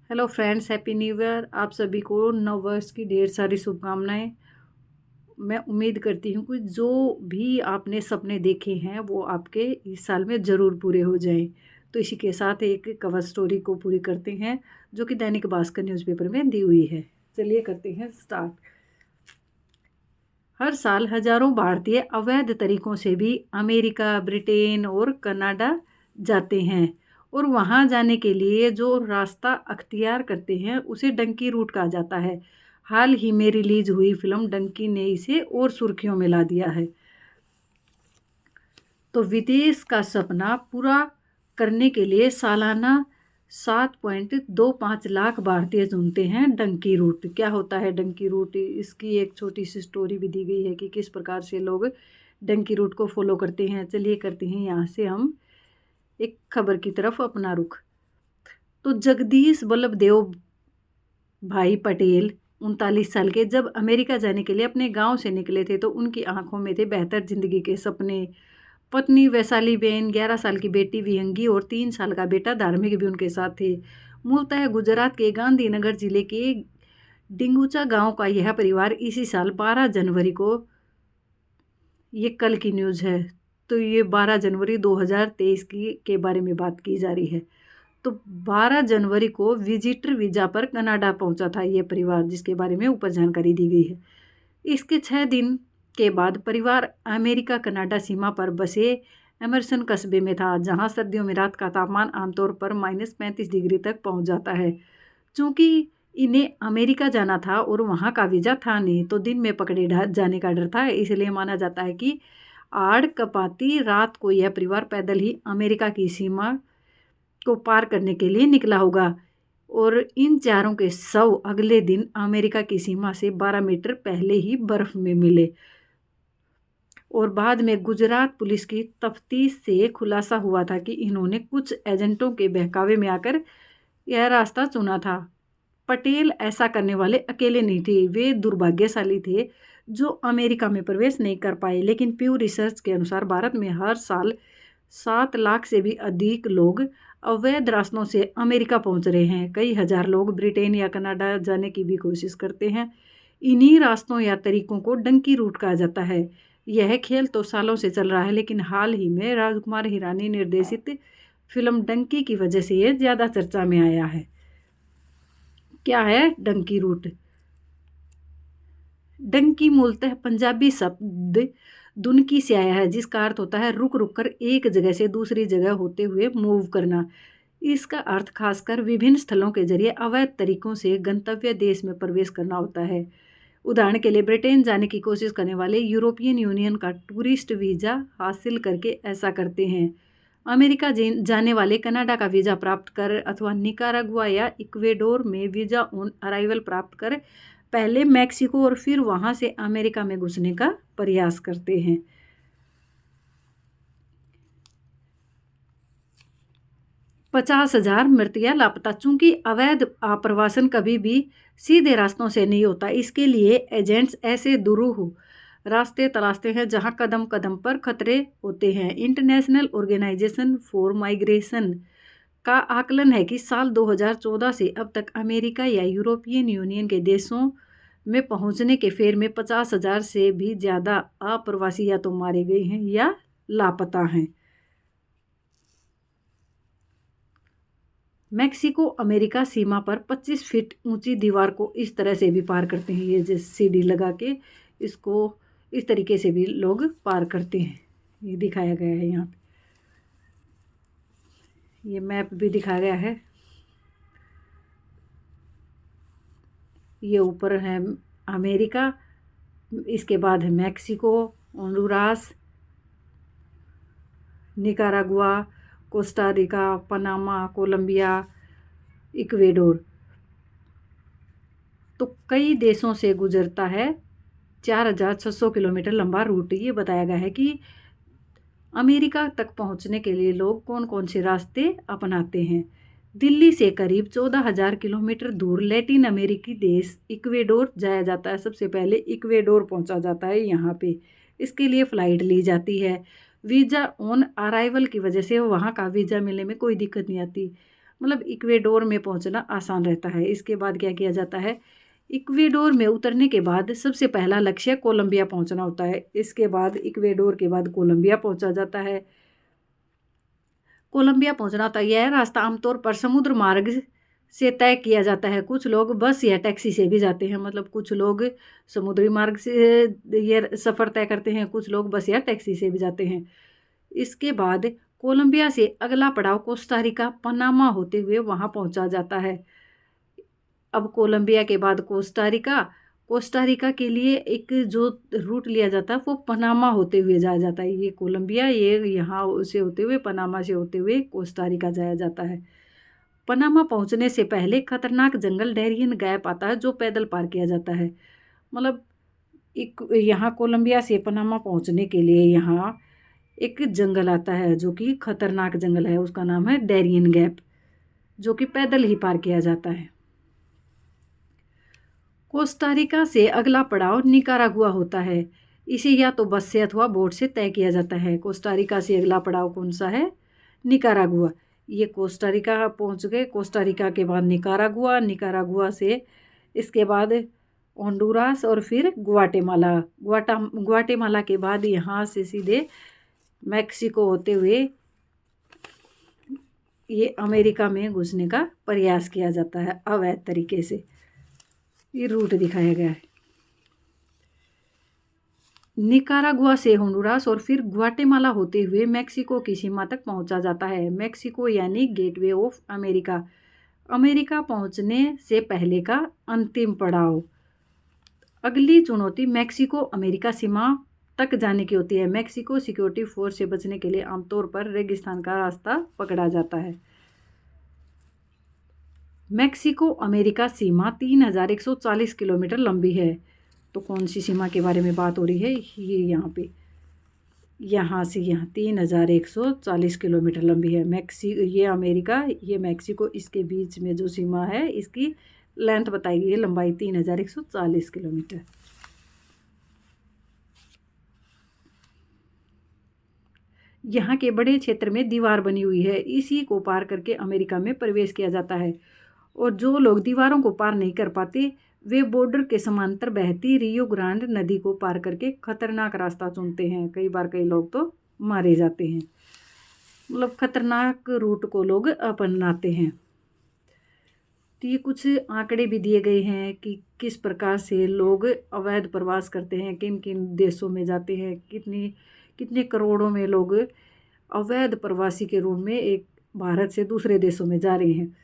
Hello friends, happy new year. आप सभी को नव वर्ष की ढेर सारी शुभकामनाएं। मैं उम्मीद करती हूँ कि जो भी आपने सपने देखे हैं वो आपके इस साल में ज़रूर पूरे हो जाएं। तो इसी के साथ एक कवर स्टोरी को पूरी करते हैं जो कि दैनिक भास्कर न्यूज़पेपर में दी हुई है। चलिए करते हैं स्टार्ट। हर साल हजारों भारतीय अवैध तरीकों से भी अमेरिका, ब्रिटेन और कनाडा जाते हैं और वहाँ जाने के लिए जो रास्ता अख्तियार करते हैं उसे डंकी रूट कहा जाता है। हाल ही में रिलीज हुई फिल्म डंकी ने इसे और सुर्खियों में ला दिया है। तो विदेश का सपना पूरा करने के लिए सालाना 7.25 लाख भारतीय चुनते हैं डंकी रूट। क्या होता है डंकी रूट, इसकी एक छोटी सी स्टोरी भी दी गई है कि किस प्रकार से लोग डंकी रूट को फॉलो करते हैं। चलिए करते हैं यहाँ से हम एक खबर की तरफ अपना रुख। तो जगदीश वल्लभ देव भाई पटेल 39 साल के जब अमेरिका जाने के लिए अपने गांव से निकले थे तो उनकी आंखों में थे बेहतर जिंदगी के सपने। पत्नी वैशाली बेन, 11 साल की बेटी विहंगी और 3 साल का बेटा धार्मिक भी उनके साथ थे। मूलतः गुजरात के गांधीनगर जिले के डिंगुचा गांव का यह परिवार इसी साल 12 जनवरी को, ये कल की न्यूज़ है, तो ये 12 जनवरी 2023 के बारे में बात की जा रही है। तो 12 जनवरी को विजिटर वीज़ा पर कनाडा पहुंचा था ये परिवार, जिसके बारे में ऊपर जानकारी दी गई है। इसके 6 दिन के बाद परिवार अमेरिका कनाडा सीमा पर बसे एमरसन कस्बे में था, जहां सर्दियों में रात का तापमान आमतौर पर -35 डिग्री तक पहुंच जाता है। चूंकि इन्हें अमेरिका जाना था और वहां का वीज़ा था नहीं, तो दिन में पकड़े जाने का डर था। इसलिए माना जाता है कि आड़ कपाती रात को यह परिवार पैदल ही अमेरिका की सीमा को पार करने के लिए निकला होगा और इन चारों के शव अगले दिन अमेरिका की सीमा से 12 मीटर पहले ही बर्फ में मिले। और बाद में गुजरात पुलिस की तफ्तीश से खुलासा हुआ था कि इन्होंने कुछ एजेंटों के बहकावे में आकर यह रास्ता चुना था। पटेल ऐसा करने वाले अकेले नहीं थे, वे दुर्भाग्यशाली थे जो अमेरिका में प्रवेश नहीं कर पाए। लेकिन प्यू रिसर्च के अनुसार भारत में हर साल 7 लाख से भी अधिक लोग अवैध रास्तों से अमेरिका पहुंच रहे हैं। कई हजार लोग ब्रिटेन या कनाडा जाने की भी कोशिश करते हैं। इन्हीं रास्तों या तरीकों को डंकी रूट कहा जाता है। यह खेल तो सालों से चल रहा है, लेकिन हाल ही में राजकुमार हिरानी निर्देशित फिल्म डंकी की वजह से ये ज़्यादा चर्चा में आया है। क्या है डंकी रूट? डंकी मूलतः पंजाबी शब्द दुनकी से आया है, जिसका अर्थ होता है रुक रुक कर एक जगह से दूसरी जगह होते हुए मूव करना। इसका अर्थ खासकर विभिन्न स्थलों के जरिए अवैध तरीकों से गंतव्य देश में प्रवेश करना होता है। उदाहरण के लिए ब्रिटेन जाने की कोशिश करने वाले यूरोपियन यूनियन का टूरिस्ट वीज़ा हासिल करके ऐसा करते हैं। अमेरिका जाने वाले कनाडा का वीज़ा प्राप्त कर अथवा निकारागुआ या इक्वेडोर में वीज़ा ऑन अराइवल प्राप्त कर पहले मैक्सिको और फिर वहां से अमेरिका में घुसने का प्रयास करते हैं। 50,000 मृतक लापता। चूंकि अवैध आप्रवासन कभी भी सीधे रास्तों से नहीं होता, इसके लिए एजेंट्स ऐसे दुरूह रास्ते तलाशते हैं जहां कदम कदम पर खतरे होते हैं। इंटरनेशनल ऑर्गेनाइजेशन फॉर माइग्रेशन का आकलन है कि साल 2014 से अब तक अमेरिका या यूरोपियन यूनियन के देशों में पहुंचने के फेर में 50,000 से भी ज़्यादा अप्रवासी या तो मारे गए हैं या लापता हैं। मैक्सिको अमेरिका सीमा पर 25 फीट ऊंची दीवार को इस तरह से भी पार करते हैं। ये जैसे सीढ़ी लगा के इसको इस तरीके से भी लोग पार करते हैं। ये दिखाया गया है यहाँ पे, ये मैप भी दिखाया गया है। ये ऊपर है अमेरिका, इसके बाद है Mexico, Honduras, Nicaragua, Costa Rica, Panama, Colombia, Ecuador. तो कई देशों से गुजरता है। 4,600 किलोमीटर लंबा रूट। ये बताया गया है कि अमेरिका तक पहुंचने के लिए लोग कौन कौन से रास्ते अपनाते हैं। दिल्ली से करीब 14,000 किलोमीटर दूर लैटिन अमेरिकी देश इक्वेडोर जाया जाता है। सबसे पहले इक्वेडोर पहुंचा जाता है यहाँ पे। इसके लिए फ़्लाइट ली जाती है। वीज़ा ऑन अराइवल की वजह से वहाँ का वीज़ा मिलने में कोई दिक्कत नहीं आती। मतलब इक्वेडोर में पहुंचना आसान रहता है। इसके बाद क्या किया जाता है, इक्वेडोर में उतरने के बाद सबसे पहला लक्ष्य कोलंबिया पहुंचना होता है। इसके बाद इक्वेडोर के बाद कोलंबिया पहुंचा जाता है। कोलंबिया पहुंचना होता है। यह रास्ता आमतौर पर समुद्र मार्ग से तय किया जाता है। कुछ लोग बस या टैक्सी से भी जाते हैं, मतलब कुछ लोग समुद्री मार्ग से ये सफ़र तय करते हैं, कुछ लोग बस या टैक्सी से भी जाते हैं। इसके बाद कोलंबिया से अगला पड़ाव कोस्टा रिका पनामा होते हुए वहाँ पहुँचा जाता है। अब कोलंबिया के बाद कोस्टा रिका के लिए एक जो रूट लिया जाता है वो पनामा होते हुए जाया जाता है। ये कोलंबिया, ये यहाँ से होते हुए पनामा से होते हुए कोस्टा रिका जाया जाता है। पनामा पहुंचने से पहले खतरनाक जंगल डैरियन गैप आता है जो पैदल पार किया जाता है। मतलब एक यहाँ कोलंबिया से पनामा पहुंचने के लिए यहाँ एक जंगल आता है जो कि खतरनाक जंगल है, उसका नाम है डैरियन गैप, जो कि पैदल ही पार किया जाता है। कोस्टा रिका से अगला पड़ाव निकारागुआ होता है। इसे या तो बस से अथवा बोट से तय किया जाता है। कोस्टा रिका से अगला पड़ाव कौन सा है, निकारागुआ। ये कोस्टा रिका पहुँच गए। कोस्टा रिका के बाद निकारागुआ, निकारागुआ से इसके बाद होंडुरास और फिर ग्वाटेमाला के बाद यहाँ से सीधे मैक्सिको होते हुए ये अमेरिका में घुसने का प्रयास किया जाता है अवैध तरीके से। ये रूट दिखाया गया है। निकारागुआ से होंडुरास और फिर ग्वाटेमाला होते हुए मैक्सिको की सीमा तक पहुंचा जाता है। मैक्सिको यानी गेटवे ऑफ अमेरिका, अमेरिका पहुंचने से पहले का अंतिम पड़ाव। अगली चुनौती मैक्सिको अमेरिका सीमा तक जाने की होती है। मैक्सिको सिक्योरिटी फोर्स से बचने के लिए आमतौर पर रेगिस्तान का रास्ता पकड़ा जाता है। मैक्सिको अमेरिका सीमा 3140 किलोमीटर लंबी है। तो कौन सी सीमा के बारे में बात हो रही है, ये यहाँ पे, यहाँ से यहाँ 3140 किलोमीटर लंबी है। ये अमेरिका, ये मैक्सिको, इसके बीच में जो सीमा है इसकी लेंथ बताई गई है, लंबाई 3140 किलोमीटर। यहाँ के बड़े क्षेत्र में दीवार बनी हुई है, इसी को पार करके अमेरिका में प्रवेश किया जाता है। और जो लोग दीवारों को पार नहीं कर पाते वे बॉर्डर के समांतर बहती रियो ग्रांड नदी को पार करके खतरनाक रास्ता चुनते हैं। कई बार कई लोग तो मारे जाते हैं, मतलब खतरनाक रूट को लोग अपनाते हैं। तो ये कुछ आंकड़े भी दिए गए हैं कि किस प्रकार से लोग अवैध प्रवास करते हैं, किन किन देशों में जाते हैं, कितने करोड़ों में लोग अवैध प्रवासी के रूप में एक भारत से दूसरे देशों में जा रहे हैं।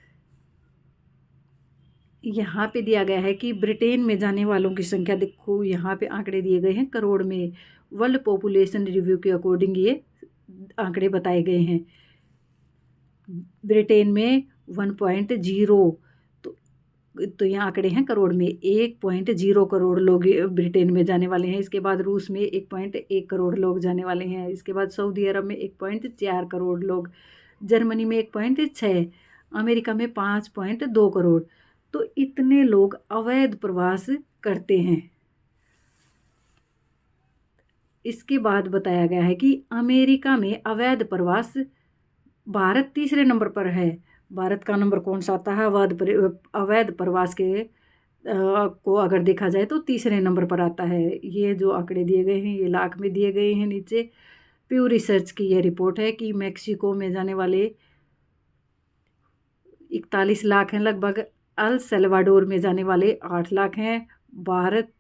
यहाँ पे दिया गया है कि ब्रिटेन में जाने वालों की संख्या, देखो यहाँ पे आंकड़े दिए गए हैं करोड़ में। वर्ल्ड पॉपुलेशन रिव्यू के अकॉर्डिंग ये आंकड़े बताए गए हैं। ब्रिटेन में 1.0, तो यहाँ आंकड़े हैं करोड़ में। 1.0 करोड़ लोग ब्रिटेन में जाने वाले हैं। इसके बाद रूस में 1.1 करोड़ लोग जाने वाले हैं। इसके बाद सऊदी अरब में 1.4 करोड़ लोग, जर्मनी में 1.6, अमेरिका में 5.2 करोड़। तो इतने लोग अवैध प्रवास करते हैं। इसके बाद बताया गया है कि अमेरिका में अवैध प्रवास भारत तीसरे नंबर पर है। भारत का नंबर कौन सा आता है अवैध प्रवास के को अगर देखा जाए तो तीसरे नंबर पर आता है। ये जो आंकड़े दिए गए हैं ये लाख में दिए गए हैं नीचे। प्यू रिसर्च की ये रिपोर्ट है कि मैक्सिको में जाने वाले 41 लाख हैं लगभग, अल सल्वाडोर में जाने वाले 8 लाख हैं, भारत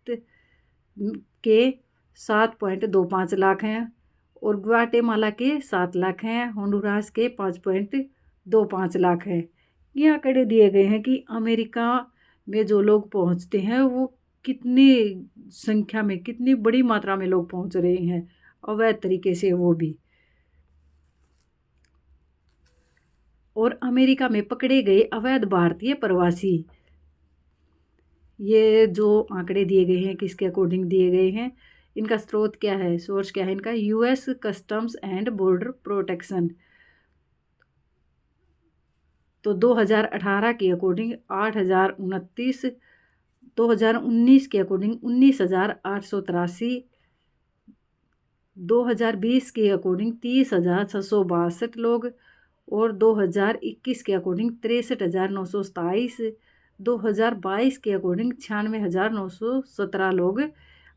के 7.25 लाख हैं और ग्वाटेमाला के 7 लाख हैं, होंडुरास के 5.25 लाख हैं। ये आंकड़े दिए गए हैं कि अमेरिका में जो लोग पहुंचते हैं वो कितनी संख्या में, कितनी बड़ी मात्रा में लोग पहुंच रहे हैं अवैध तरीके से, वो भी। और अमेरिका में पकड़े गए अवैध भारतीय प्रवासी, ये जो आंकड़े दिए गए हैं किसके अकॉर्डिंग दिए गए हैं, इनका स्रोत क्या है, सोर्स क्या है इनका, US customs and border protection. तो 2018 के अकॉर्डिंग 8,029, 2019 के अकॉर्डिंग 19,883, 2020 के अकॉर्डिंग 30,662 लोग और 2021 के अकॉर्डिंग 63,927, 2022 के अकॉर्डिंग 96,917 लोग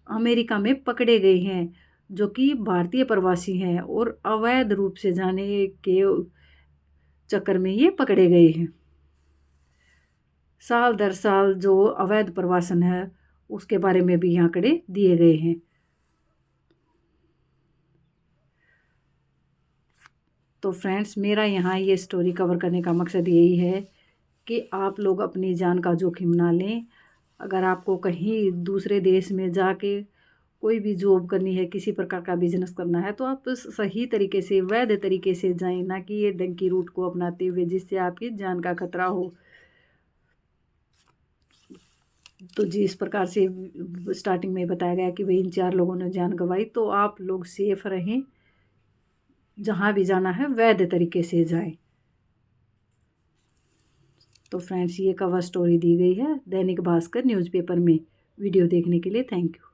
अमेरिका में पकड़े गए हैं, जो कि भारतीय प्रवासी हैं और अवैध रूप से जाने के चक्कर में ये पकड़े गए हैं। साल दर साल जो अवैध प्रवासन है उसके बारे में भी आंकड़े दिए गए हैं। तो फ्रेंड्स, मेरा यहाँ ये स्टोरी कवर करने का मकसद यही है कि आप लोग अपनी जान का जोखिम ना लें। अगर आपको कहीं दूसरे देश में जाके कोई भी जॉब करनी है, किसी प्रकार का बिजनेस करना है, तो आप सही तरीके से, वैध तरीके से जाएं, ना कि ये डंकी रूट को अपनाते हुए जिससे आपकी जान का खतरा हो। तो जिस प्रकार से स्टार्टिंग में बताया गया कि भाई इन 4 लोगों ने जान गंवाई, तो आप लोग सेफ रहें, जहाँ भी जाना है वैध तरीके से जाएं। तो फ्रेंड्स, ये कवर स्टोरी दी गई है दैनिक भास्कर न्यूज़पेपर में। वीडियो देखने के लिए थैंक यू।